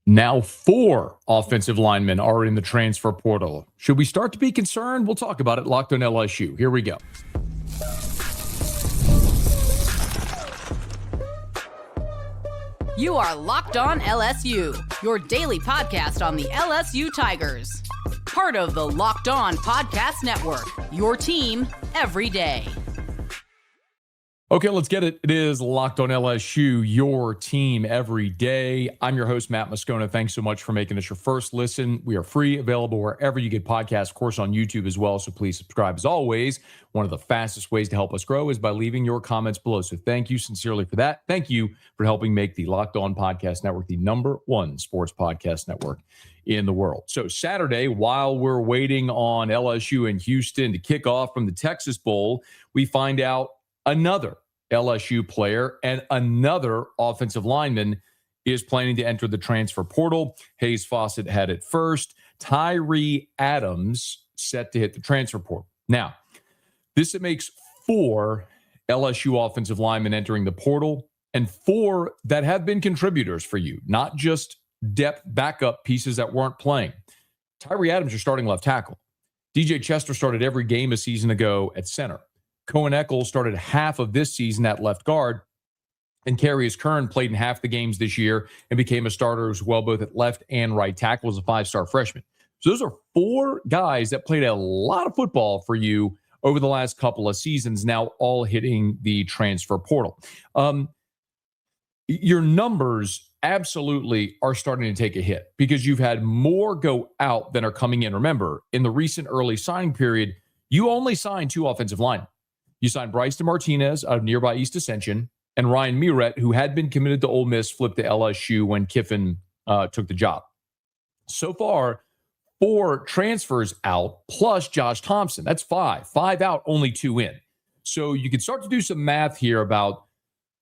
Now 4 offensive linemen are in the transfer portal. Should we start to be concerned? We'll talk about it. Locked on LSU. Here we go. You are Locked On LSU, your daily podcast on the LSU Tigers. Part of the Locked On Podcast Network, your team every day. Okay, let's get it. It is Locked On LSU, your team every day. I'm your host, Matt Moscona. Thanks so much for making us your first listen. We are free, available wherever you get podcasts, of course, on YouTube as well. So please subscribe. As always, one of the fastest ways to help us grow is by leaving your comments below. So thank you sincerely for that. Thank you for helping make the Locked On Podcast Network the #1 sports podcast network in the world. So Saturday, while we're waiting on LSU and Houston to kick off from the Texas Bowl, we find out another LSU player and another offensive lineman is planning to enter the transfer portal. Hayes Fawcett had it first. Tyree Adams set to hit the transfer portal. Now, this makes 4 LSU offensive linemen entering the portal and 4 that have been contributors for you, not just depth backup pieces that weren't playing. Tyree Adams, your starting left tackle. DJ Chester started every game a season ago at center. Cohen Eccles started half of this season at left guard, and Carius Curran played in half the games this year and became a starter as well, both at left and right tackle as a 5-star freshman. So those are 4 guys that played a lot of football for you over the last couple of seasons, now all hitting the transfer portal. Your numbers absolutely are starting to take a hit because you've had more go out than are coming in. Remember, in the recent early signing period, you only signed 2 offensive linemen. You signed Bryson Martinez out of nearby East Ascension and Ryan Miret, who had been committed to Ole Miss, flipped to LSU when Kiffin took the job. So far, 4 transfers out plus Josh Thompson. That's 5. 5 out, only 2 in. So you can start to do some math here about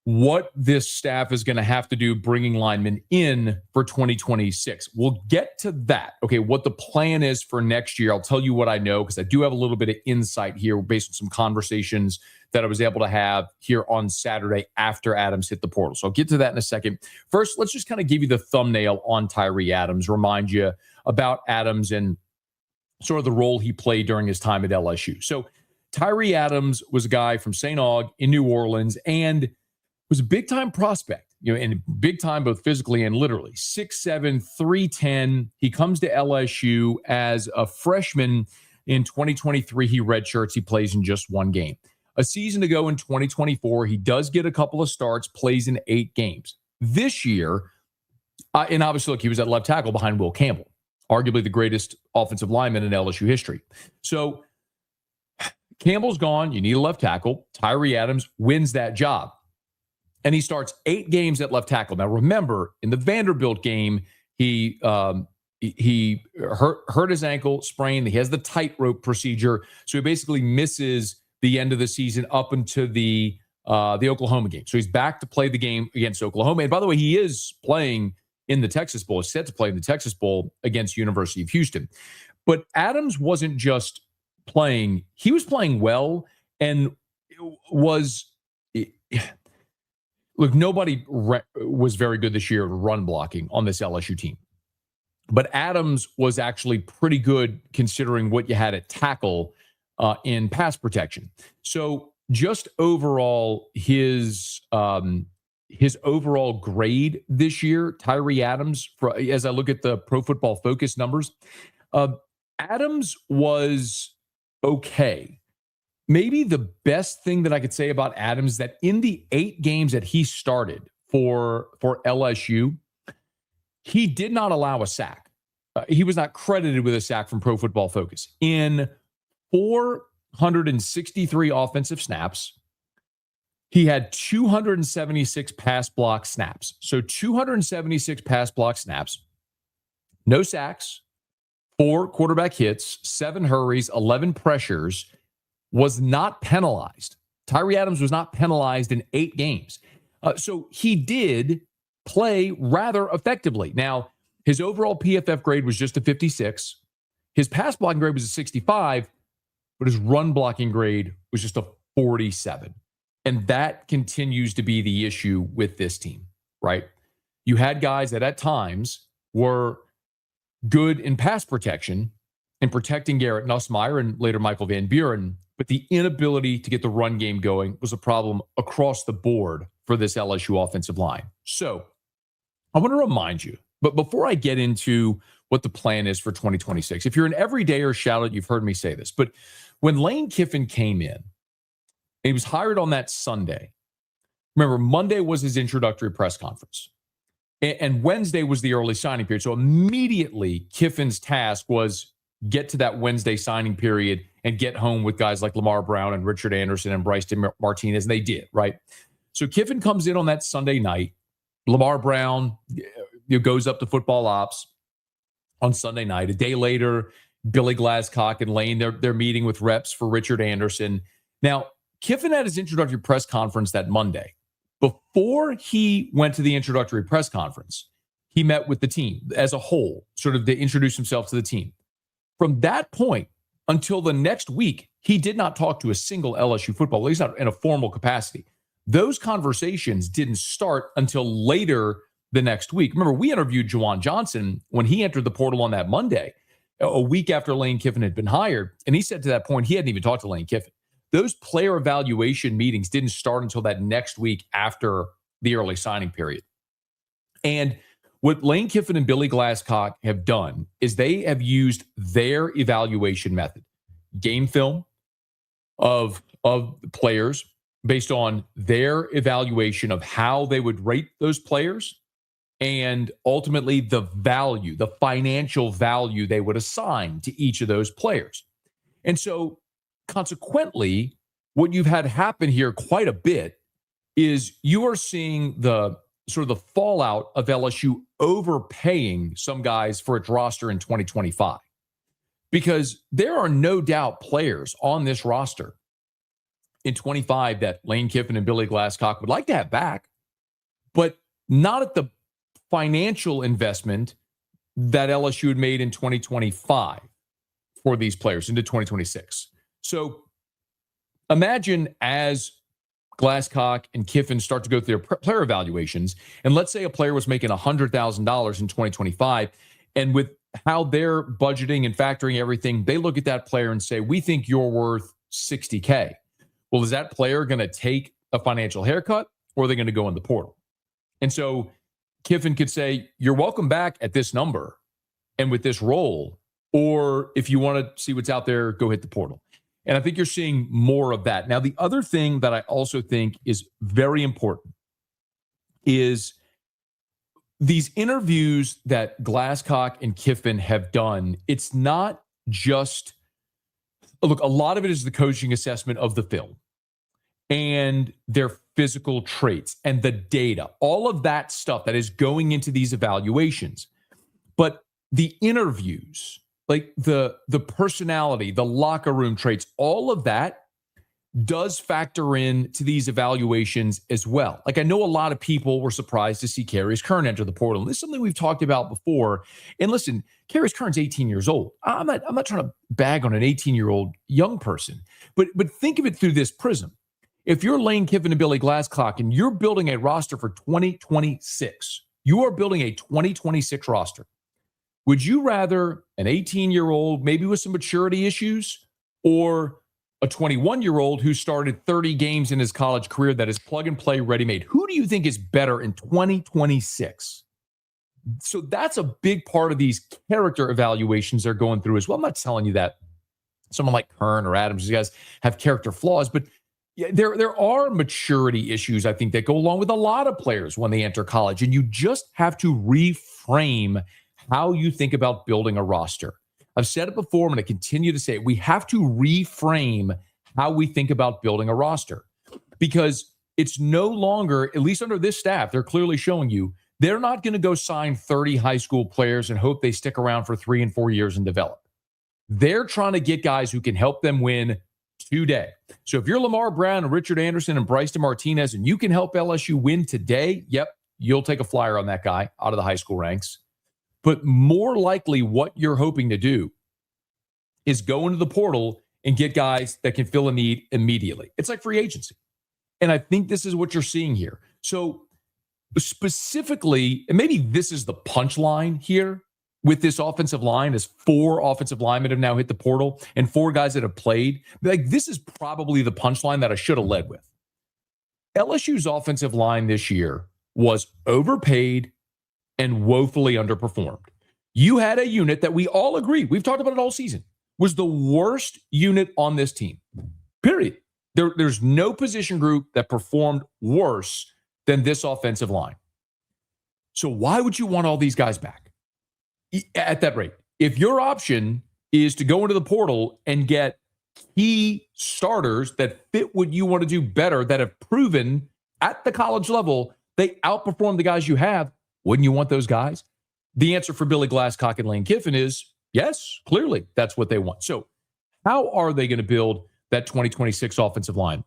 what this staff is going to have to do bringing linemen in for 2026. We'll get to that. Okay, what the plan is for next year. I'll tell you what I know because I do have a little bit of insight here based on some conversations that I was able to have here on Saturday after Adams hit the portal. So I'll get to that in a second. First, let's just kind of give you the thumbnail on Tyree Adams, remind you about Adams and sort of the role he played during his time at LSU. So Tyree Adams was a guy from St. Aug in New Orleans and was a big-time prospect, and big time both physically and literally. 6'7", 310. He comes to LSU as a freshman in 2023. He redshirts. He plays in just 1 game. A season ago in 2024, he does get a couple of starts, plays in 8 games. This year, and obviously, look, he was at left tackle behind Will Campbell, arguably the greatest offensive lineman in LSU history. So Campbell's gone. You need a left tackle. Tyree Adams wins that job. And he starts 8 games at left tackle. Now, remember, in the Vanderbilt game, he hurt his ankle, sprained. He has the tightrope procedure. So he basically misses the end of the season up into the Oklahoma game. So he's back to play the game against Oklahoma. And by the way, he is playing in the Texas Bowl. He's set to play in the Texas Bowl against University of Houston. But Adams wasn't just playing. He was playing well and was... Look, nobody was very good this year at run blocking on this LSU team. But Adams was actually pretty good considering what you had at tackle in pass protection. So just overall, his overall grade this year, Tyree Adams, as I look at the Pro Football Focus numbers, Adams was okay. Maybe the best thing that I could say about Adams is that in the 8 games that he started for LSU, he did not allow a sack. He was not credited with a sack from Pro Football Focus. In 463 offensive snaps, he had 276 pass block snaps. So 276 pass block snaps, no sacks, 4 quarterback hits, 7 hurries, 11 pressures, was not penalized. Tyree Adams was not penalized in 8 games. So he did play rather effectively. Now, his overall PFF grade was just a 56. His pass blocking grade was a 65, but his run blocking grade was just a 47. And that continues to be the issue with this team, right? You had guys that at times were good in pass protection and protecting Garrett Nussmeier and later Michael Van Buren, but the inability to get the run game going was a problem across the board for this LSU offensive line. So I want to remind you, but before I get into what the plan is for 2026, if you're an everydayer, shout it, you've heard me say this, but when Lane Kiffin came in, and he was hired on that Sunday, remember, Monday was his introductory press conference. And Wednesday was the early signing period. So immediately, Kiffin's task was get to that Wednesday signing period and get home with guys like Lamar Brown and Richard Anderson and Bryce Martinez. And they did, right? So Kiffin comes in on that Sunday night. Lamar Brown goes up to football ops on Sunday night. A day later, Billy Glasscock and Lane, they're meeting with reps for Richard Anderson. Now, Kiffin had his introductory press conference that Monday. Before he went to the introductory press conference, he met with the team as a whole, sort of to introduce himself to the team. From that point until the next week, he did not talk to a single LSU football, at least not in a formal capacity. Those conversations didn't start until later the next week. Remember, we interviewed Juwan Johnson when he entered the portal on that Monday, a week after Lane Kiffin had been hired. And he said to that point, he hadn't even talked to Lane Kiffin. Those player evaluation meetings didn't start until that next week after the early signing period. And what Lane Kiffin and Billy Glasscock have done is they have used their evaluation method, game film of players based on their evaluation of how they would rate those players and ultimately the value, the financial value they would assign to each of those players. And so consequently, what you've had happen here quite a bit is you are seeing the sort of the fallout of LSU overpaying some guys for its roster in 2025. Because there are no doubt players on this roster in 25 that Lane Kiffin and Billy Glasscock would like to have back, but not at the financial investment that LSU had made in 2025 for these players into 2026. So imagine as Glasscock and Kiffin start to go through their player evaluations, and let's say a player was making $100,000 in 2025, and with how they're budgeting and factoring everything, they look at that player and say, we think you're worth $60K. Well, is that player going to take a financial haircut, or are they going to go in the portal? And so Kiffin could say, you're welcome back at this number and with this role, or if you want to see what's out there, go hit the portal. And I think you're seeing more of that. Now, the other thing that I also think is very important is these interviews that Glasscock and Kiffin have done. It's not just, look, a lot of it is the coaching assessment of the film and their physical traits and the data, all of that stuff that is going into these evaluations. But the interviews, like the personality, the locker room traits, all of that does factor in to these evaluations as well. Like, I know a lot of people were surprised to see Karius Kern enter the portal. And this is something we've talked about before. And listen, Karius Kern's 18 years old. I'm not trying to bag on an 18-year-old young person, but think of it through this prism. If you're Lane Kiffin and Billy Glasscock and you're building a roster for 2026, you are building a 2026 roster. Would you rather an 18-year-old, maybe with some maturity issues, or a 21-year-old who started 30 games in his college career that is plug-and-play ready-made? Who do you think is better in 2026? So that's a big part of these character evaluations they're going through as well. I'm not telling you that someone like Kern or Adams, you guys have character flaws, but yeah, there are maturity issues, I think, that go along with a lot of players when they enter college. And you just have to reframe how you think about building a roster. I've said it before, I'm going to continue to say it. We have to reframe how we think about building a roster, because it's no longer, at least under this staff, they're clearly showing you, they're not going to go sign 30 high school players and hope they stick around for 3 and 4 years and develop. They're trying to get guys who can help them win today. So if you're Lamar Brown and Richard Anderson and Bryce Martinez and you can help LSU win today, yep, you'll take a flyer on that guy out of the high school ranks. But more likely what you're hoping to do is go into the portal and get guys that can fill a need immediately. It's like free agency. And I think this is what you're seeing here. So specifically, and maybe this is the punchline here with this offensive line, as 4 offensive linemen have now hit the portal and 4 guys that have played. Like, this is probably the punchline that I should have led with. LSU's offensive line this year was overpaid and woefully underperformed. You had a unit that we all agree, we've talked about it all season, was the worst unit on this team, period. There's no position group that performed worse than this offensive line. So why would you want all these guys back at that rate? If your option is to go into the portal and get key starters that fit what you want to do better, that have proven at the college level they outperform the guys you have, wouldn't you want those guys? The answer for Billy Glasscock and Lane Kiffin is yes, clearly that's what they want. So how are they going to build that 2026 offensive line?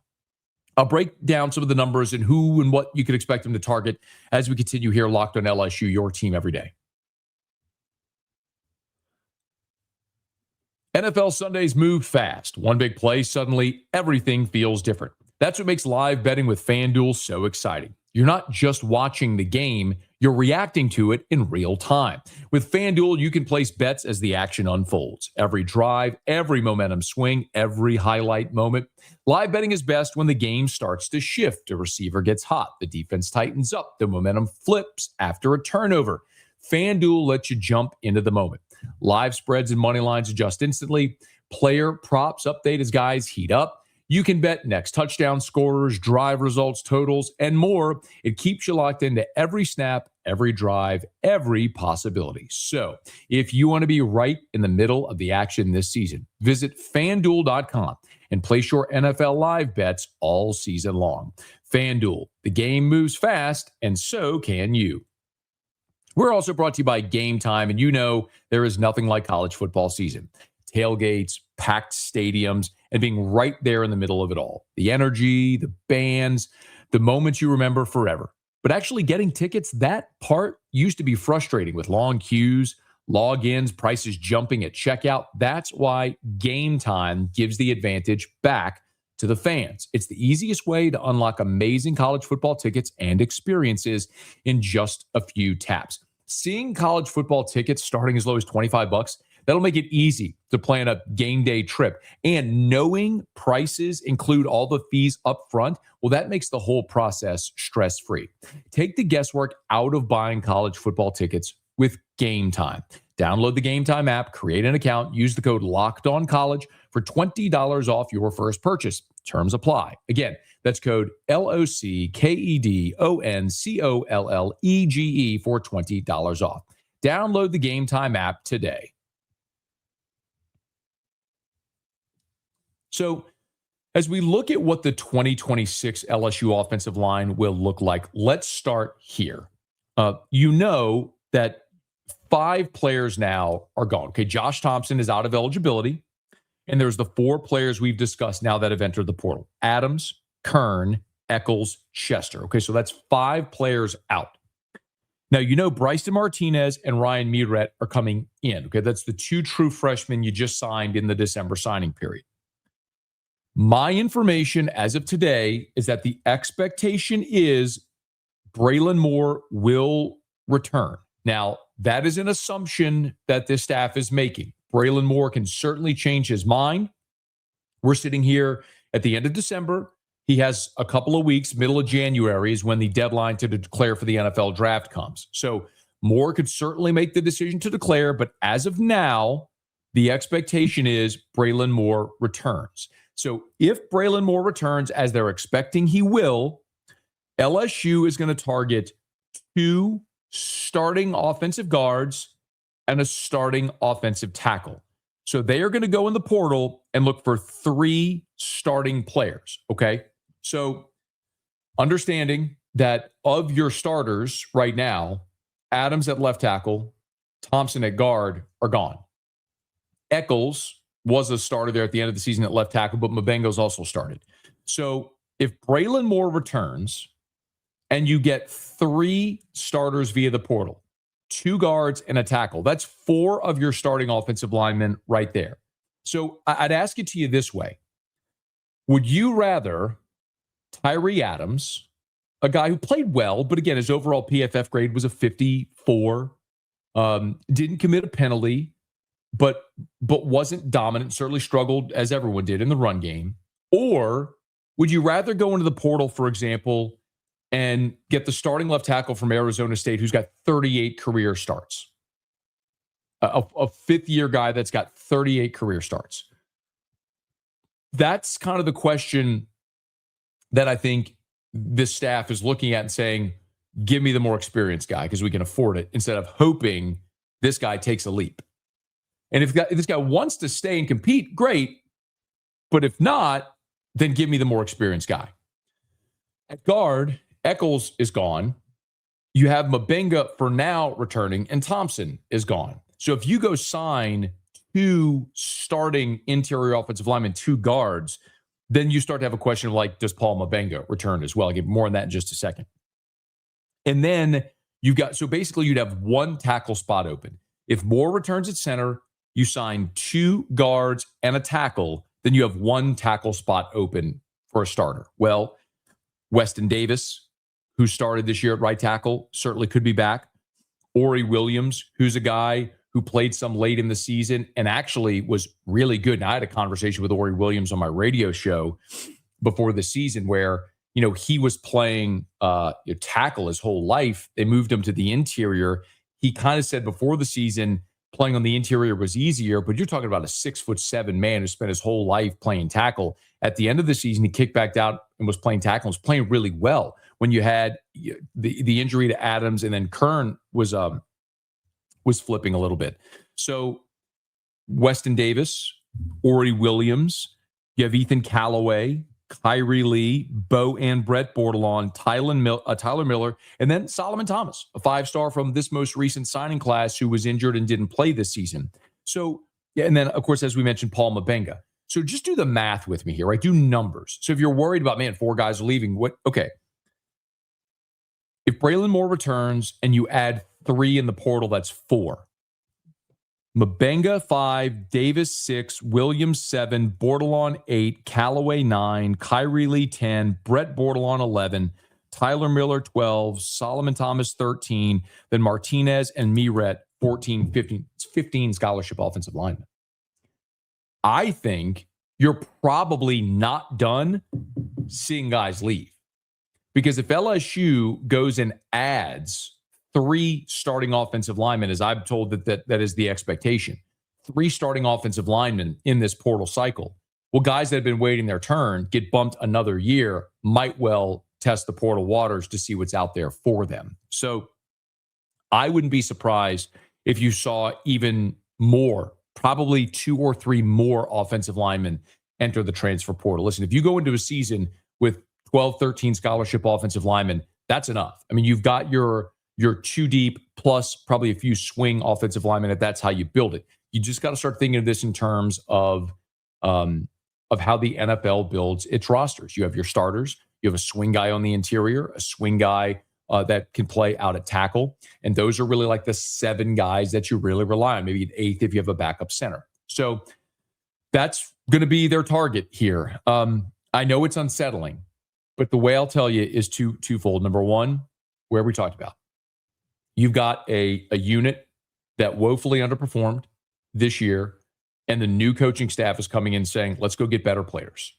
I'll break down some of the numbers and who and what you could expect them to target as we continue here, Locked on LSU, your team every day. NFL Sundays move fast. One big play, suddenly everything feels different. That's what makes live betting with FanDuel so exciting. You're not just watching the game, you're reacting to it in real time. With FanDuel, you can place bets as the action unfolds. Every drive, every momentum swing, every highlight moment. Live betting is best when the game starts to shift. A receiver gets hot, the defense tightens up, the momentum flips after a turnover. FanDuel lets you jump into the moment. Live spreads and money lines adjust instantly. Player props update as guys heat up. You can bet next touchdown scorers, drive results, totals, and more. It keeps you locked into every snap, every drive, every possibility. So if you want to be right in the middle of the action this season, visit FanDuel.com and place your NFL live bets all season long. FanDuel, the game moves fast, and so can you. We're also brought to you by Game Time, and you know there is nothing like college football season. Tailgates, packed stadiums, and being right there in the middle of it all. The energy, the bands, the moments you remember forever. But actually getting tickets, that part used to be frustrating with long queues, logins, prices jumping at checkout. That's why Game Time gives the advantage back to the fans. It's the easiest way to unlock amazing college football tickets and experiences in just a few taps. Seeing college football tickets starting as low as $25, that'll make it easy to plan a game day trip. And knowing prices include all the fees up front, well, that makes the whole process stress-free. Take the guesswork out of buying college football tickets with Game Time. Download the Game Time app, create an account, use the code LOCKEDONCollege for $20 off your first purchase. Terms apply. Again, that's code LOCKEDONCOLLEGE for $20 off. Download the Game Time app today. So as we look at what the 2026 LSU offensive line will look like, let's start here. You know that 5 players now are gone. Okay, Josh Thompson is out of eligibility, and there's the 4 players we've discussed now that have entered the portal. Adams, Kern, Eccles, Chester. Okay, so that's 5 players out. Now, you know Bryson Martinez and Ryan Meadret are coming in. Okay, that's the 2 true freshmen you just signed in the December signing period. My information as of today is that the expectation is Braylon Moore will return. Now, that is an assumption that this staff is making. Braylon Moore can certainly change his mind. We're sitting here at the end of December. He has a couple of weeks, middle of January is when the deadline to declare for the NFL draft comes. So Moore could certainly make the decision to declare, but as of now, the expectation is Braylon Moore returns. So if Braylon Moore returns, as they're expecting he will, LSU is going to target 2 starting offensive guards and a starting offensive tackle. So they are going to go in the portal and look for 3 starting players, okay? So understanding that of your starters right now, Adams at left tackle, Thompson at guard are gone. Eccles was a starter there at the end of the season at left tackle, but Mabengo's also started. So if Braylon Moore returns and you get 3 starters via the portal, 2 guards and a tackle, that's 4 of your starting offensive linemen right there. So I'd ask it to you this way. Would you rather Tyree Adams, a guy who played well, but again, his overall PFF grade was a 54. Didn't commit a penalty, but wasn't dominant, certainly struggled, as everyone did, in the run game? Or would you rather go into the portal, for example, and get the starting left tackle from Arizona State who's got 38 career starts? A fifth-year guy that's got 38 career starts. That's kind of the question that I think this staff is looking at and saying, give me the more experienced guy because we can afford it, instead of hoping this guy takes a leap. And if this guy wants to stay and compete, great. But if not, then give me the more experienced guy. At guard, Eccles is gone. You have Mabenga for now returning, and Thompson is gone. So if you go sign 2 starting interior offensive linemen, 2 guards, then you start to have a question of, like, does Paul Mabenga return as well? I'll give more on that in just a second. And then so basically you'd have 1 tackle spot open. If Moore returns at center, you sign 2 guards and a tackle, then you have 1 tackle spot open for a starter. Well, Weston Davis, who started this year at right tackle, certainly could be back. Ori Williams, who's a guy who played some late in the season and actually was really good. And I had a conversation with Ori Williams on my radio show before the season where, he was playing tackle his whole life. They moved him to the interior. He kind of said before the season, playing on the interior was easier, but you're talking about a 6'7" man who spent his whole life playing tackle. At the end of the season, he kicked back out and was playing tackle and was playing really well. When you had the injury to Adams, and then Kern was flipping a little bit. So Weston Davis, Ori Williams, you have Ethan Callaway, Kyrie Lee, Bo and Brett Bordelon, Tyler Miller, and then Solomon Thomas, a 5-star from this most recent signing class who was injured and didn't play this season. So, yeah, and then, of course, as we mentioned, Paul Mabenga. So just do the math with me here, right? Do numbers. So if you're worried about, 4 guys are leaving, okay. If Braylon Moore returns and you add 3 in the portal, that's 4. Mabenga 5, Davis 6, Williams 7, Bordelon 8, Callaway 9, Kyrie Lee 10, Brett Bordelon 11, Tyler Miller 12, Solomon Thomas 13, then Martinez and Miret 14, 15. It's 15 scholarship offensive linemen. I think you're probably not done seeing guys leave. Because if LSU goes and adds 3 starting offensive linemen, as I'm told that is the expectation, 3 starting offensive linemen in this portal cycle, well, guys that have been waiting their turn get bumped another year, might well test the portal waters to see what's out there for them. So I wouldn't be surprised if you saw even more, probably 2 or 3 more offensive linemen enter the transfer portal. Listen, if you go into a season with 12, 13 scholarship offensive linemen, that's enough. I mean, you've got your 2 deep plus probably a few swing offensive linemen, if that's how you build it. You just got to start thinking of this in terms of how the NFL builds its rosters. You have your starters, you have a swing guy on the interior, a swing guy that can play out at tackle, and those are really like the 7 guys that you really rely on, maybe an 8th if you have a backup center. So that's going to be their target here. I know it's unsettling, but the way I'll tell you is twofold. Number one, where we talked about. You've got a unit that woefully underperformed this year, and the new coaching staff is coming in saying, let's go get better players.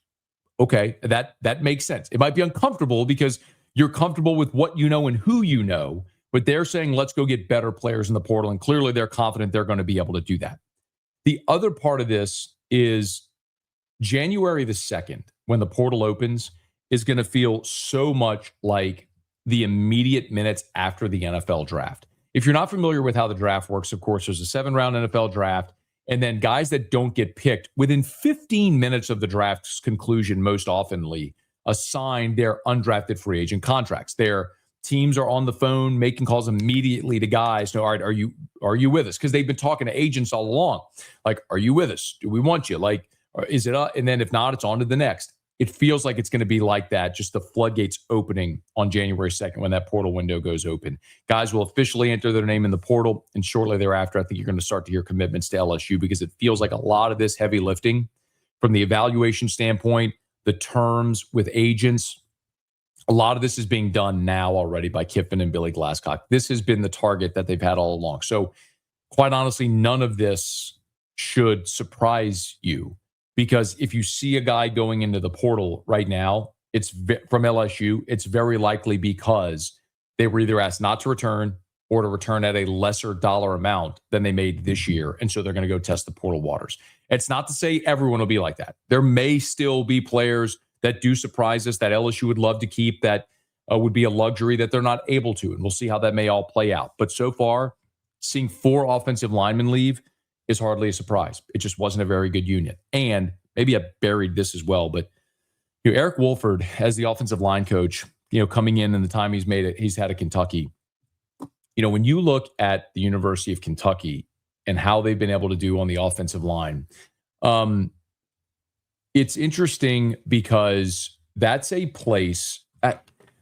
Okay, that makes sense. It might be uncomfortable because you're comfortable with what you know and who you know, but they're saying, let's go get better players in the portal, and clearly they're confident they're going to be able to do that. The other part of this is January the 2nd, when the portal opens, is going to feel so much like the immediate minutes after the NFL draft. If you're not familiar with how the draft works, of course, there's a 7-round NFL draft, and then guys that don't get picked within 15 minutes of the draft's conclusion, most oftenly assign their undrafted free agent contracts. Their teams are on the phone making calls immediately to guys. All right, are you with us? Because they've been talking to agents all along. Like, are you with us? Do we want you? Like, is it and then if not, it's on to the next. It feels like it's going to be like that, just the floodgates opening on January 2nd when that portal window goes open. Guys will officially enter their name in the portal, and shortly thereafter, I think you're going to start to hear commitments to LSU because it feels like a lot of this heavy lifting from the evaluation standpoint, the terms with agents, A lot of this is being done now already by Kiffin and Billy Glasscock. This has been the target that they've had all along. So quite honestly, none of this should surprise you, because if you see a guy going into the portal right now, it's from LSU, it's very likely because they were either asked not to return or to return at a lesser dollar amount than they made this year. And so they're going to go test the portal waters. It's not to say everyone will be like that. There may still be players that do surprise us that LSU would love to keep, that would be a luxury that they're not able to. And we'll see how that may all play out. But so far, seeing 4 offensive linemen leave is hardly a surprise. It just wasn't a very good unit. And maybe I buried this as well, but Eric Wolford as the offensive line coach, coming in and the time he's had at Kentucky, when you look at the University of Kentucky and how they've been able to do on the offensive line, it's interesting because that's a place. I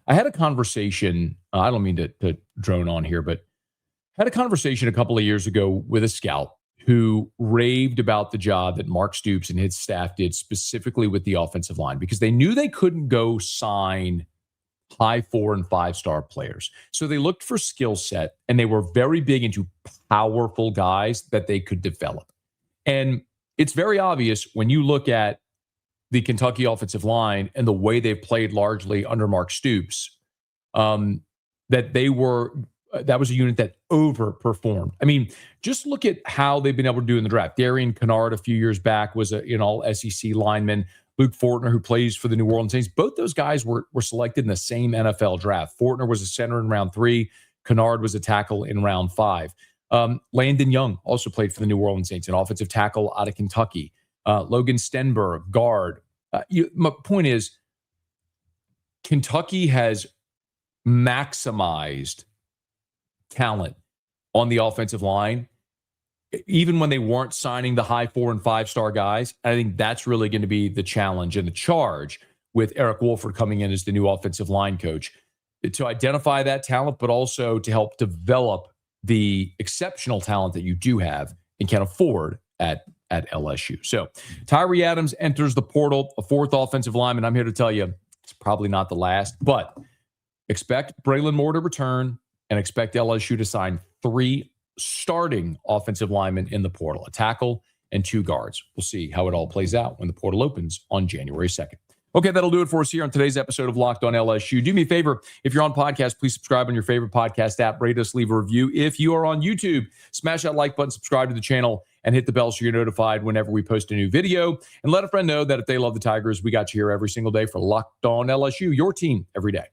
had a conversation. I don't mean to drone on here, but had a conversation a couple of years ago with a scout who raved about the job that Mark Stoops and his staff did specifically with the offensive line, because they knew they couldn't go sign high 4 and 5-star players. So they looked for skill set, and they were very big into powerful guys that they could develop. And it's very obvious when you look at the Kentucky offensive line and the way they've played largely under Mark Stoops, that that was a unit that overperformed. I mean, just look at how they've been able to do in the draft. Darian Kennard a few years back was an all-SEC lineman. Luke Fortner, who plays for the New Orleans Saints. Both those guys were selected in the same NFL draft. Fortner was a center in round 3. Kennard was a tackle in round 5. Landon Young also played for the New Orleans Saints, an offensive tackle out of Kentucky. Logan Stenberg, guard. My point is, Kentucky has maximized talent on the offensive line, even when they weren't signing the high 4 and 5-star guys. I think that's really going to be the challenge and the charge with Eric Wolford coming in as the new offensive line coach, to identify that talent, but also to help develop the exceptional talent that you do have and can afford at LSU. So Tyree Adams enters the portal, a 4th offensive lineman. I'm here to tell you it's probably not the last, but expect Braylon Moore to return and expect LSU to sign 3 starting offensive linemen in the portal, a tackle and 2 guards. We'll see how it all plays out when the portal opens on January 2nd. Okay, that'll do it for us here on today's episode of Locked On LSU. Do me a favor, if you're on podcast, please subscribe on your favorite podcast app, rate us, leave a review. If you are on YouTube, smash that like button, subscribe to the channel, and hit the bell so you're notified whenever we post a new video. And let a friend know that if they love the Tigers, we got you here every single day for Locked On LSU, your team every day.